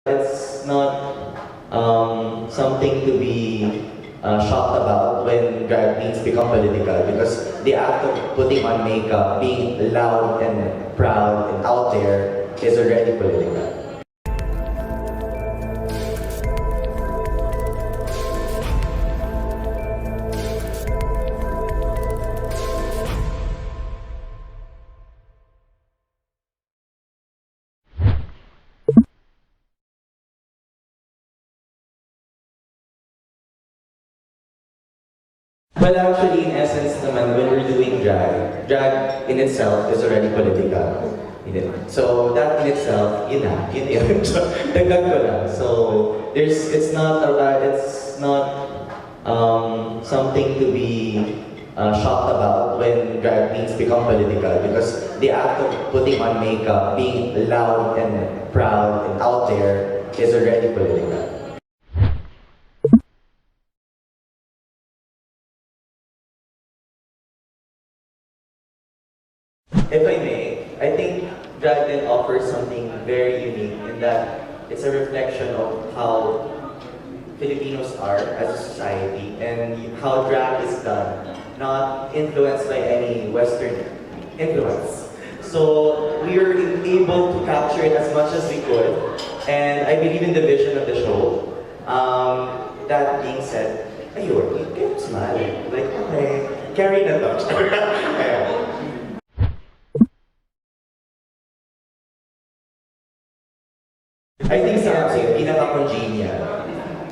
It's not something to be shocked about when drag queens become political, because the act of putting on makeup, being loud and proud and out there is already political. Well, actually, in essence naman, when we're doing drag in itself is already political. So that in itself, yun. Dagdag ko lang. So it's not something to be shocked about when drag queens become political, because the act of putting on makeup, being loud and proud and out there is already political. If I may, I think drag then offers something very unique in that it's a reflection of how Filipinos are as a society and how drag is done, not influenced by any Western influence. So we were able to capture it as much as we could, and I believe in the vision of the show. That being said, ayun, you can smile. Like, okay, carry the touch. I think sa akin, pinaka-congenial.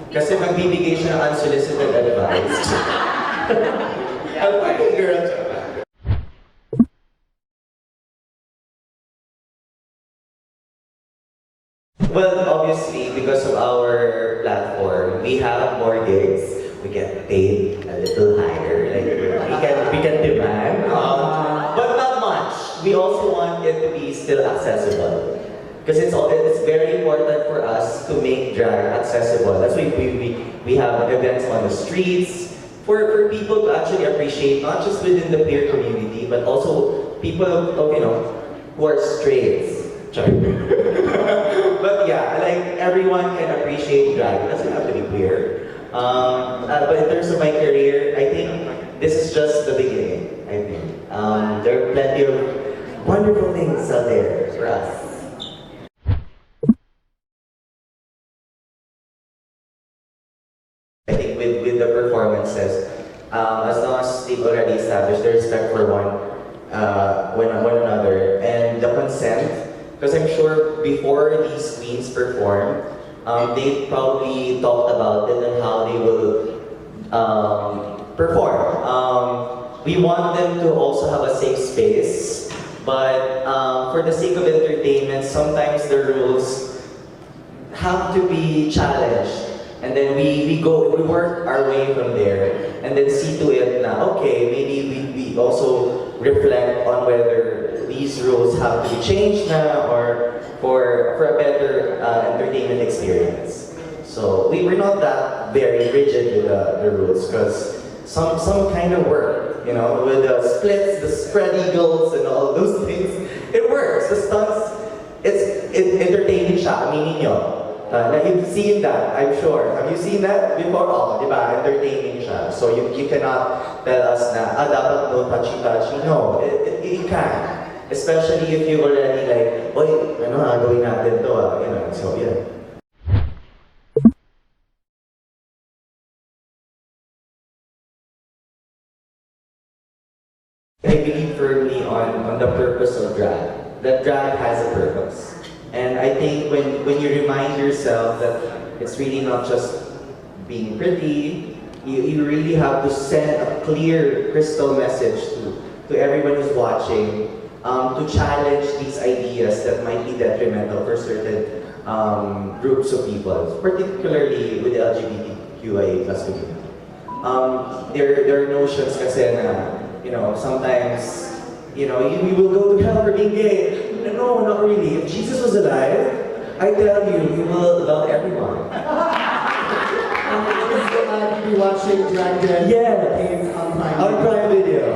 Kasi magbibigay siya ng unsolicited advice. Okay, girl. Well, obviously, because of our platform, we have more gigs. We get paid a little higher. Like we can demand, but not much. We also want it to be still accessible. Because it's very important for us to make drag accessible. That's why we have events on the streets for people to actually appreciate, not just within the peer community, but also people of who are straights. But yeah, like everyone can appreciate drag. It doesn't have to be queer. But in terms of my career, I think this is just the beginning. I think there are plenty of wonderful things out there for us. I think with the performances, as long as they've already established their respect for one another and the consent, because I'm sure before these queens perform, they probably talked about it and how they will perform. We want them to also have a safe space, but for the sake of entertainment, sometimes the rules have to be challenged. And then we work our way from there, and then see to it na, okay, maybe we also reflect on whether these rules have to be changed na, or for a better entertainment experience. So we're not that very rigid with the rules, because some kind of work, with the splits, the spread eagles, and all those things, it works. The stunts, it's entertaining siya, aminin nyo. You've seen that, I'm sure. Have you seen that before? Oh, di ba? Entertaining siya. So you cannot tell us na, dapat no touchy-touchy. No, it can. Especially if you already like, oy, gawin natin to, so yeah. I believe firmly on the purpose of drag. That drag has a purpose. And I think when you remind yourself that it's really not just being pretty, you really have to send a clear, crystal message to everyone who's watching, to challenge these ideas that might be detrimental for certain groups of people, particularly with the LGBTQIA+ community. There are notions kasi na, sometimes, you will go to hell for being gay. No, not really. If Jesus was alive, I tell you, he will love everyone. Be watching Drag Dead. Yeah, on Prime Video.